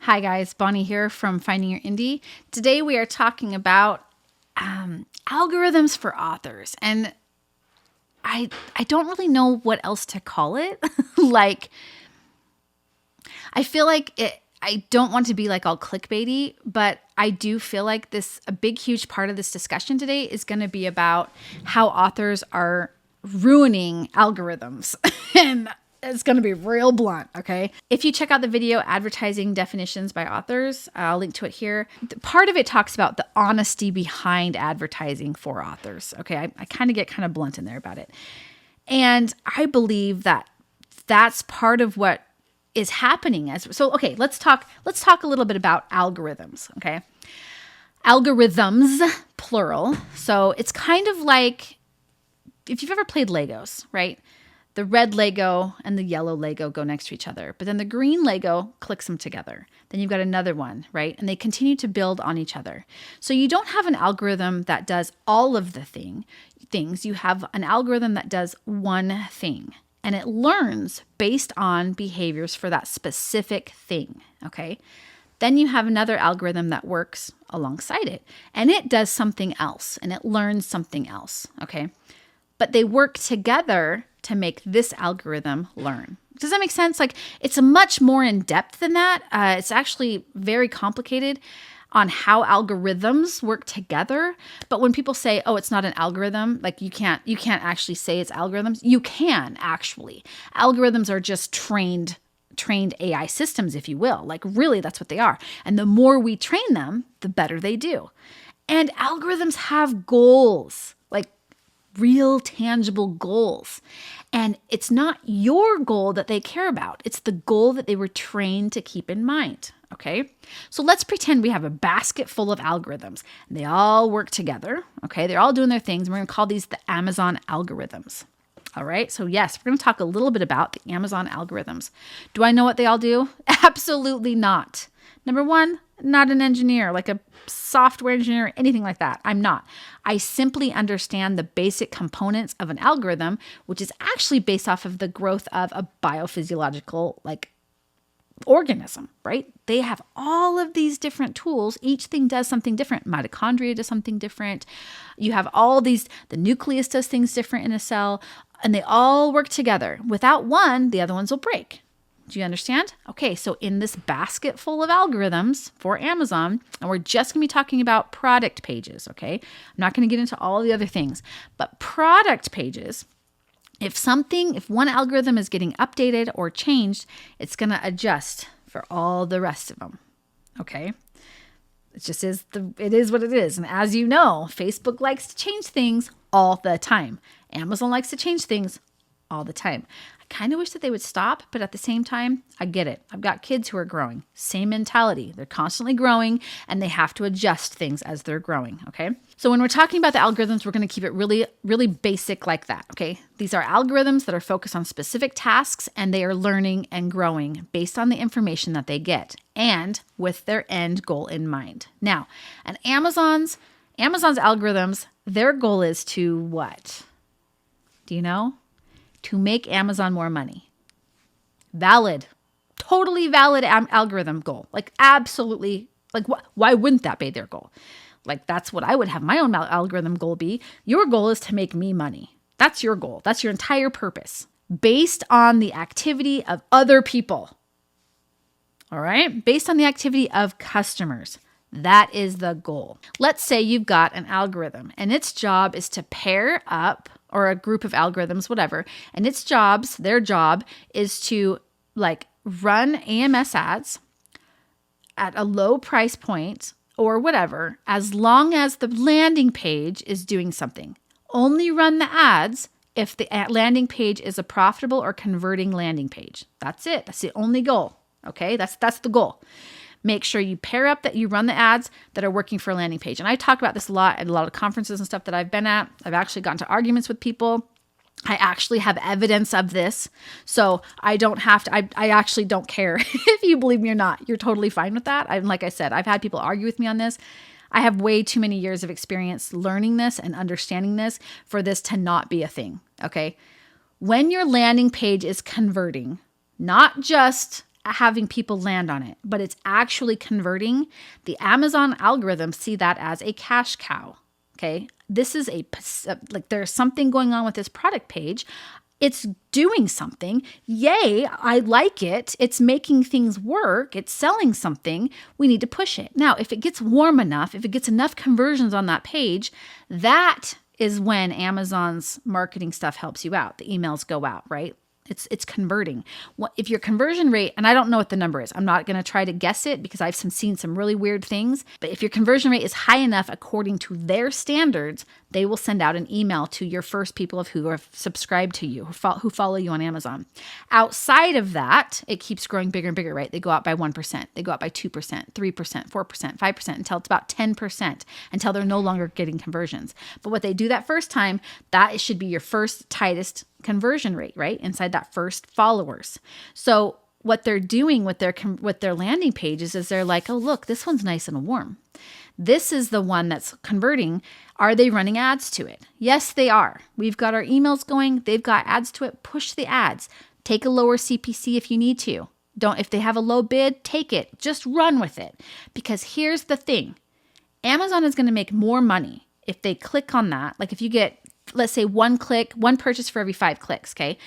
Hi guys, Bonnie here from Finding Your Indie. Today we are talking about algorithms for authors, and I don't really know what else to call it. I feel like I don't want to be like all clickbaity, but I do feel like a big, huge part of this discussion today is going to be about how authors are ruining algorithms. And it's going to be real blunt, okay? If you check out the video, Advertising Definitions by Authors, I'll link to it here. Part of it talks about the honesty behind advertising for authors, okay? I kind of get kind of blunt in there about it. And I believe that that's part of what is happening. Okay, let's talk a little bit about algorithms, okay? Algorithms, plural. So it's kind of like if you've ever played Legos, right? The red Lego and the yellow Lego go next to each other, but then the green Lego clicks them together. Then you've got another one, right? And they continue to build on each other. So you don't have an algorithm that does all of the things. You have an algorithm that does one thing, and it learns based on behaviors for that specific thing, okay? Then you have another algorithm that works alongside it, and it does something else, and it learns something else, okay? But they work together to make this algorithm learn. Does that make sense? Like, it's much more in depth than that. It's actually very complicated on how algorithms work together. But when people say, oh, it's not an algorithm, like you can't actually say it's algorithms. You can actually. Algorithms are just trained AI systems, if you will. Like, really, that's what they are. And the more we train them, the better they do. And algorithms have goals, like real tangible goals. And it's not your goal that they care about. It's the goal that they were trained to keep in mind. Okay. So let's pretend we have a basket full of algorithms and they all work together. Okay. They're all doing their things. We're going to call these the Amazon algorithms. All right. So yes, we're going to talk a little bit about the Amazon algorithms. Do I know what they all do? Absolutely not. Number one, not an engineer, like a software engineer, anything like that. I'm not. I simply understand the basic components of an algorithm, which is actually based off of the growth of a biophysiological organism, right? They have all of these different tools. Each thing does something different. Mitochondria does something different. You have all these, the nucleus does things different in a cell, and they all work together. Without one, the other ones will break. Do you understand? Okay, so in this basket full of algorithms for Amazon, and we're just going to be talking about product pages, okay? I'm not going to get into all the other things, but product pages, if one algorithm is getting updated or changed, it's going to adjust for all the rest of them, okay? It is what it is. And as you know, Facebook likes to change things all the time. Amazon likes to change things all the time. I kind of wish that they would stop, but at the same time, I get it. I've got kids who are growing. Same mentality. They're constantly growing and they have to adjust things as they're growing, okay? So when we're talking about the algorithms, we're going to keep it really, really basic like that, okay? These are algorithms that are focused on specific tasks and they are learning and growing based on the information that they get and with their end goal in mind. Now, and Amazon's algorithms, their goal is to what? Do you know? To make Amazon more money. Valid, totally valid algorithm goal. Like absolutely, like why wouldn't that be their goal? Like that's what I would have my own algorithm goal be. Your goal is to make me money. That's your goal. That's your entire purpose based on the activity of other people. All right. Based on the activity of customers. That is the goal. Let's say you've got an algorithm and its job is to pair up, or a group of algorithms, whatever. And their job is to run AMS ads at a low price point or whatever, as long as the landing page is doing something. Only run the ads if the landing page is a profitable or converting landing page. That's it. That's the only goal. Okay. That's the goal. Make sure you pair up that you run the ads that are working for a landing page. And I talk about this a lot at a lot of conferences and stuff that I've been at. I've actually gotten to arguments with people. I actually have evidence of this. So I don't have to, I actually don't care if you believe me or not. You're totally fine with that. Like I said, I've had people argue with me on this. I have way too many years of experience learning this and understanding this for this to not be a thing. Okay. When your landing page is converting, not just having people land on it, but it's actually converting, the Amazon algorithms see that as a cash cow. Okay. This is like there's something going on with this product page. It's doing something. Yay, I like it. It's making things work. It's selling something. We need to push it. Now, if it gets warm enough, if it gets enough conversions on that page, that is when Amazon's marketing stuff helps you out. The emails go out, right? It's converting. If your conversion rate, and I don't know what the number is, I'm not going to try to guess it because I've seen some really weird things, but if your conversion rate is high enough according to their standards, they will send out an email to your first people of who are subscribed to you, who follow you on Amazon. Outside of that, it keeps growing bigger and bigger, right? They go out by 1%, they go out by 2%, 3%, 4%, 5%, until it's about 10%, until they're no longer getting conversions. But what they do that first time, that should be your first tightest conversion rate, right? Inside that first followers. So what they're doing with their landing pages is they're like, oh, look, this one's nice and warm. This is the one that's converting. Are they running ads to it? Yes, they are. We've got our emails going. They've got ads to it. Push the ads. Take a lower CPC if you need to. If they have a low bid, take it. Just run with it. Because here's the thing. Amazon is going to make more money if they click on that. Like if you get, let's say, one purchase for every 5 clicks, okay?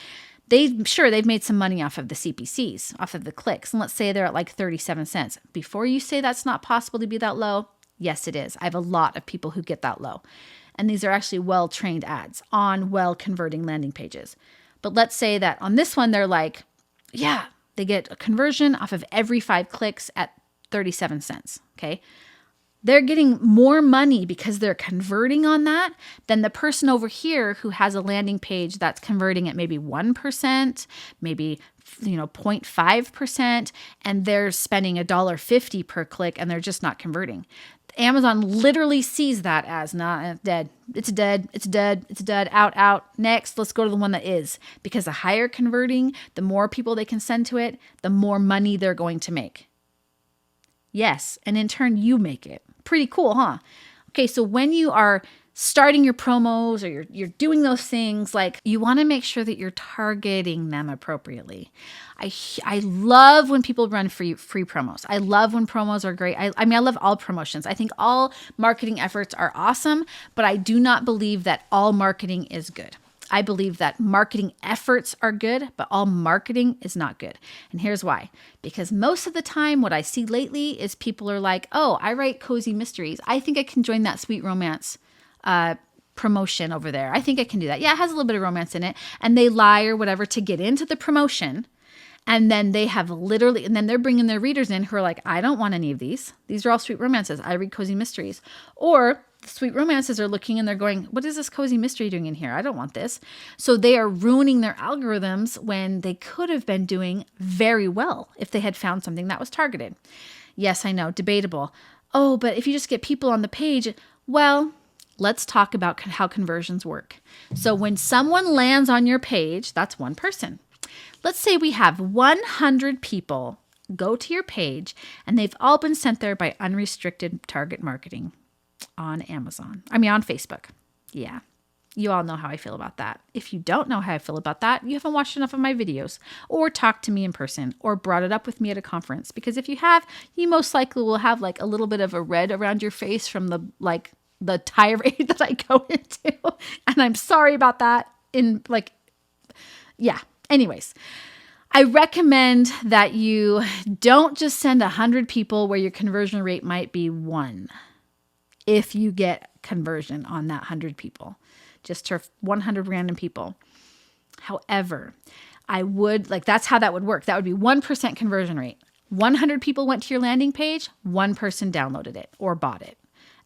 They've made some money off of the CPCs, off of the clicks. And let's say they're at like 37 cents. Before you say that's not possible to be that low, yes, it is. I have a lot of people who get that low. And these are actually well-trained ads on well-converting landing pages. But let's say that on this one, they're like, yeah, they get a conversion off of every 5 clicks at 37 cents, okay? They're getting more money because they're converting on that than the person over here who has a landing page that's converting at maybe 1%, maybe 0.5%, and they're spending $1.50 per click and they're just not converting. Amazon literally sees that as not dead. It's dead. It's dead. It's dead. Out. Next, let's go to the one that is. Because the higher converting, the more people they can send to it, the more money they're going to make. Yes, and in turn, you make it. Pretty cool, huh? Okay, so when you are starting your promos or you're doing those things, like you want to make sure that you're targeting them appropriately. I love when people run free promos. I love when promos are great. I mean, I love all promotions. I think all marketing efforts are awesome, but I do not believe that all marketing is good. I believe that marketing efforts are good, but all marketing is not good. And here's why. Because most of the time, what I see lately is people are like, oh, I write cozy mysteries. I think I can join that sweet romance promotion over there. I think I can do that. Yeah, it has a little bit of romance in it. And they lie or whatever to get into the promotion. And then and then they're bringing their readers in who are like, I don't want any of these. These are all sweet romances. I read cozy mysteries. Or the sweet romances are looking and they're going, what is this cozy mystery doing in here? I don't want this. So they are ruining their algorithms when they could have been doing very well if they had found something that was targeted. Yes, I know, debatable. Oh, but if you just get people on the page, well, let's talk about how conversions work. So when someone lands on your page, that's one person. Let's say we have 100 people go to your page and they've all been sent there by unrestricted target marketing on on Facebook. Yeah, you all know how I feel about that. If you don't know how I feel about that, you haven't watched enough of my videos or talked to me in person or brought it up with me at a conference. Because if you have, you most likely will have like a little bit of a red around your face from the tirade that I go into. And I'm sorry about that. Anyways, I recommend that you don't just send 100 people where your conversion rate might be 1. If you get conversion on that 100 people, just to 100 random people. However, that's how that would work. That would be 1% conversion rate. 100 people went to your landing page, 1 person downloaded it or bought it.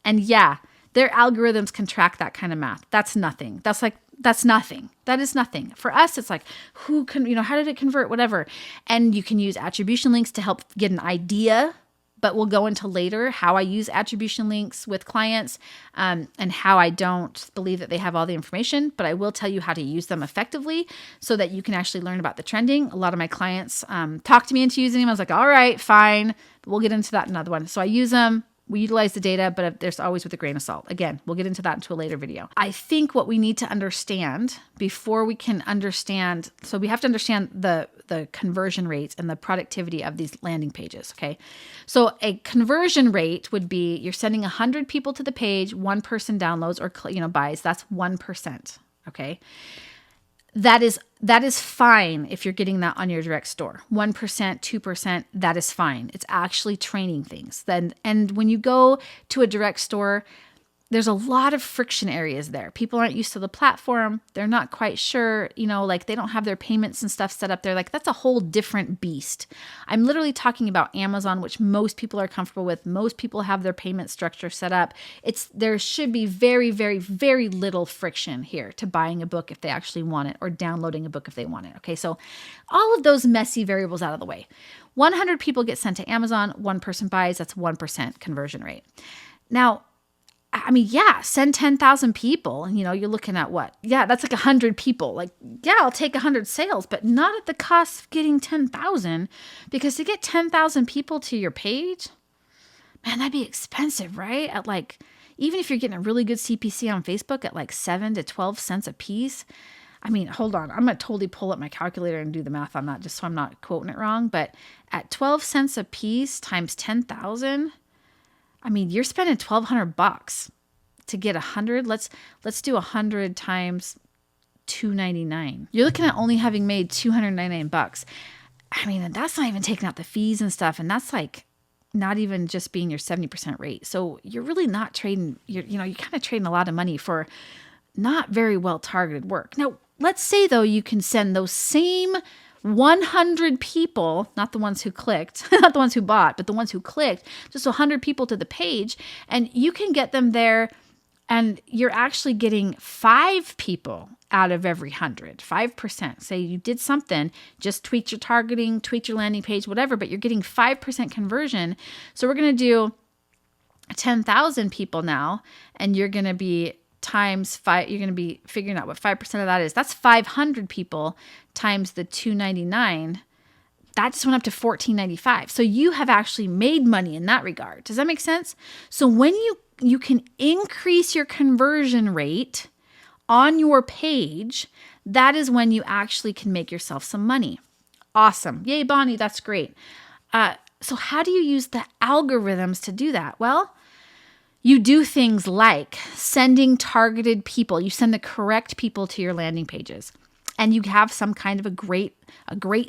And yeah, their algorithms can track that kind of math. That's nothing. That's nothing. That is nothing. For us, it's like, how did it convert? Whatever. And you can use attribution links to help get an idea, but we'll go into later how I use attribution links with clients and how I don't believe that they have all the information, but I will tell you how to use them effectively so that you can actually learn about the trending. A lot of my clients talked me into using them. I was like, all right, fine. But we'll get into that in another one. So I use them. We utilize the data, but there's always with a grain of salt. Again, we'll get into that into a later video. I think what we need to understand before we can understand, so we have to understand the the conversion rates and the productivity of these landing pages. Okay. So a conversion rate would be you're sending 100 people to the page, one person downloads or, buys. That's 1%. Okay. That is fine if you're getting that on your direct store. 1%, 2%, that is fine. It's actually training things. And when you go to a direct store, there's a lot of friction areas there. People aren't used to the platform. They're not quite sure, like they don't have their payments and stuff set up there. Like that's a whole different beast. I'm literally talking about Amazon, which most people are comfortable with. Most people have their payment structure set up. There should be very, very, very little friction here to buying a book if they actually want it or downloading a book if they want it. Okay, so all of those messy variables out of the way. 100 people get sent to Amazon, one person buys, that's 1% conversion rate. Now, send 10,000 people and, you're looking at what? Yeah, that's like 100 people. Like, yeah, I'll take 100 sales, but not at the cost of getting 10,000 because to get 10,000 people to your page, man, that'd be expensive, right? At like, even if you're getting a really good CPC on Facebook at like 7 to 12 cents a piece. Hold on. I'm going to totally pull up my calculator and do the math on that just so I'm not quoting it wrong. But at 12 cents a piece times 10,000, you're spending $1,200 to get 100. Let's do 100 times $299. You're looking at only having made $299. And that's not even taking out the fees and stuff. And that's like not even just being your 70% rate. So you're really not trading. You're kind of trading a lot of money for not very well targeted work. Now, let's say though you can send those same 100 people, not the ones who clicked, not the ones who bought, but the ones who clicked, just 100 people to the page, and you can get them there and you're actually getting 5 people out of every 100, 5%. Say you did something, just tweak your targeting, tweak your landing page, whatever, but you're getting 5% conversion. So we're going to do 10,000 people now, and you're going to be times 5, you're going to be figuring out what 5% of that is. That's 500 people times the $299. That just went up to $14.95. So you have actually made money in that regard. Does that make sense? So when you can increase your conversion rate on your page, that is when you actually can make yourself some money. Awesome. Yay, Bonnie, that's great. So how do you use the algorithms to do that? Well, you do things like sending targeted people. You send the correct people to your landing pages, and you have some kind of a great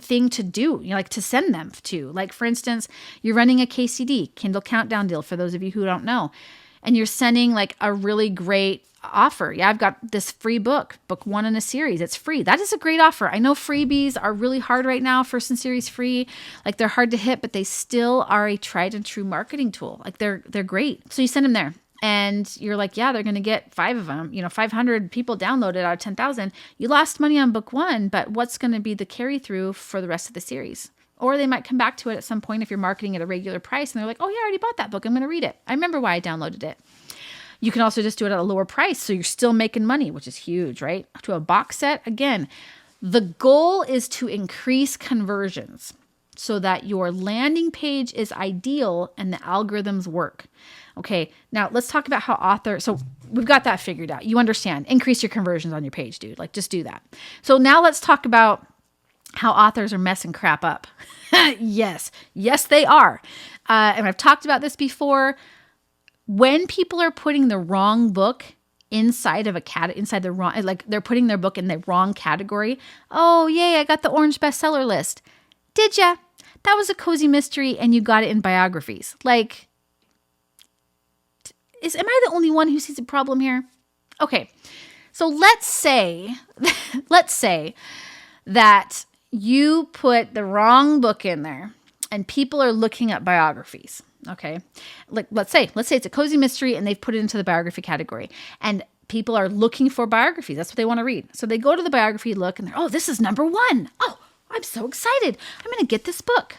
thing to do, like to send them to. Like for instance, you're running a KCD, Kindle Countdown deal, for those of you who don't know, and you're sending like a really great offer. Yeah, I've got this free book 1 in a series. It's free. That is a great offer. I know freebies are really hard right now, first in series free. Like they're hard to hit, but they still are a tried and true marketing tool. Like they're great. So you send them there and you're like, yeah, they're going to get 5 of them, 500 people downloaded out of 10,000. You lost money on book 1, but what's going to be the carry through for the rest of the series? Or they might come back to it at some point if you're marketing at a regular price and they're like, oh yeah, I already bought that book. I'm going to read it. I remember why I downloaded it. You can also just do it at a lower price, so you're still making money, which is huge, right? To a box set, again, the goal is to increase conversions so that your landing page is ideal and the algorithms work. Okay, now let's talk about how so we've got that figured out. You understand, increase your conversions on your page, dude. Like just do that. So now let's talk about how authors are messing crap up. Yes, they are. And I've talked about this before. When people are putting the wrong book inside of inside the wrong, like they're putting their book in the wrong category. Oh, yay, I got the orange bestseller list. Did ya? That was a cozy mystery and you got it in biographies. Like, am I the only one who sees a problem here? Okay, so let's say that you put the wrong book in there and people are looking at biographies. Okay. Like let's say it's a cozy mystery and they've put it into the biography category and people are looking for biographies. That's what they want to read. So they go to the biography, look, and they're, oh, this is number 1. Oh, I'm so excited. I'm going to get this book.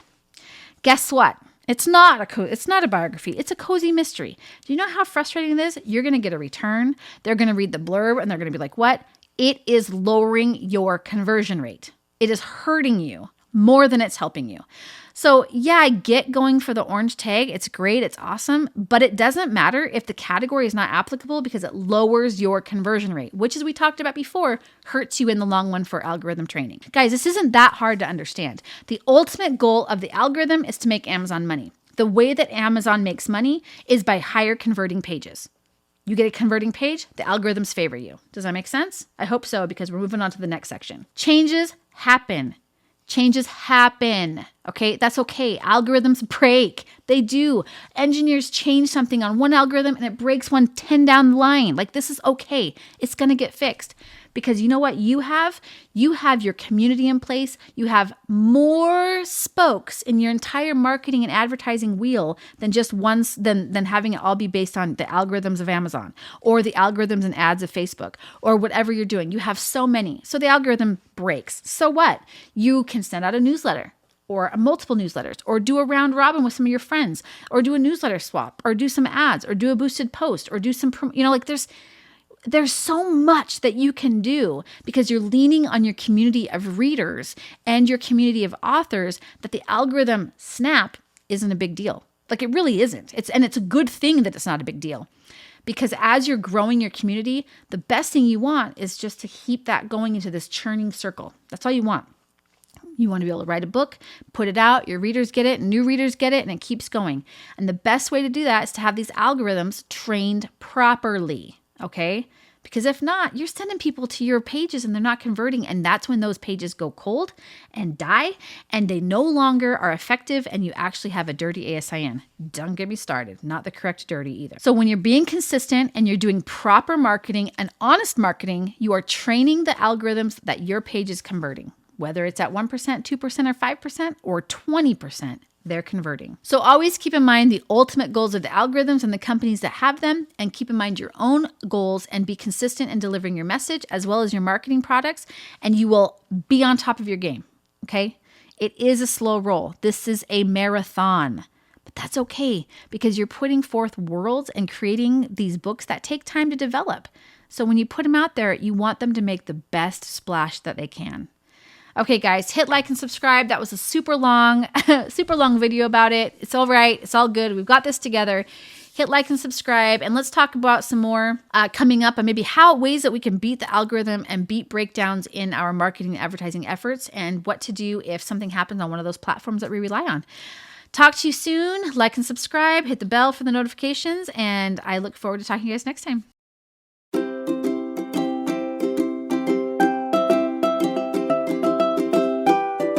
Guess what? It's not a biography. It's a cozy mystery. Do you know how frustrating it is? You're going to get a return. They're going to read the blurb and they're going to be like, what? It is lowering your conversion rate. It is hurting you. more than it's helping you. So yeah, I get going for the orange tag. It's great. It's awesome. But it doesn't matter if the category is not applicable because it lowers your conversion rate, which, as we talked about before, hurts you in the long run for algorithm training. Guys, this isn't that hard to understand. The ultimate goal of the algorithm is to make Amazon money. The way that Amazon makes money is by higher converting pages. You get a converting page, the algorithms favor you. Does that make sense? I hope so, because we're moving on to the next section. Changes happen. Changes happen, okay? That's okay. Algorithms break. They do. Engineers change something on one algorithm and it breaks one 10 down the line. Like, this is okay. It's going to get fixed. Because you know what you have? You have your community in place. You have more spokes in your entire marketing and advertising wheel than just once, than having it all be based on the algorithms of Amazon or the algorithms and ads of Facebook or whatever you're doing. You have so many. So the algorithm breaks. So what? You can send out a newsletter or multiple newsletters, or do a round robin with some of your friends, or do a newsletter swap, or do some ads, or do a boosted post, or do some, like there's so much that you can do because you're leaning on your community of readers and your community of authors that the algorithm snap isn't a big deal. Like, it really isn't. It's a good thing that it's not a big deal, because as you're growing your community, the best thing you want is just to keep that going into this churning circle. That's all you want. You want to be able to write a book, put it out, your readers get it, new readers get it, and it keeps going. And the best way to do that is to have these algorithms trained properly. Okay? Because if not, you're sending people to your pages and they're not converting. And that's when those pages go cold and die and they no longer are effective and you actually have a dirty ASIN. Don't get me started. Not the correct dirty either. So when you're being consistent and you're doing proper marketing and honest marketing, you are training the algorithms that your page is converting. Whether it's at 1%, 2%, or 5%, or 20%. They're converting. So always keep in mind the ultimate goals of the algorithms and the companies that have them, and keep in mind your own goals and be consistent in delivering your message as well as your marketing products, and you will be on top of your game, okay? It is a slow roll. This is a marathon, but that's okay because you're putting forth worlds and creating these books that take time to develop. So when you put them out there, you want them to make the best splash that they can. Okay, guys, hit like and subscribe. That was a super long video about it. It's all right. It's all good. We've got this together. Hit like and subscribe, and let's talk about some more coming up, and maybe ways that we can beat the algorithm and beat breakdowns in our marketing and advertising efforts, and what to do if something happens on one of those platforms that we rely on. Talk to you soon. Like and subscribe. Hit the bell for the notifications, and I look forward to talking to you guys next time.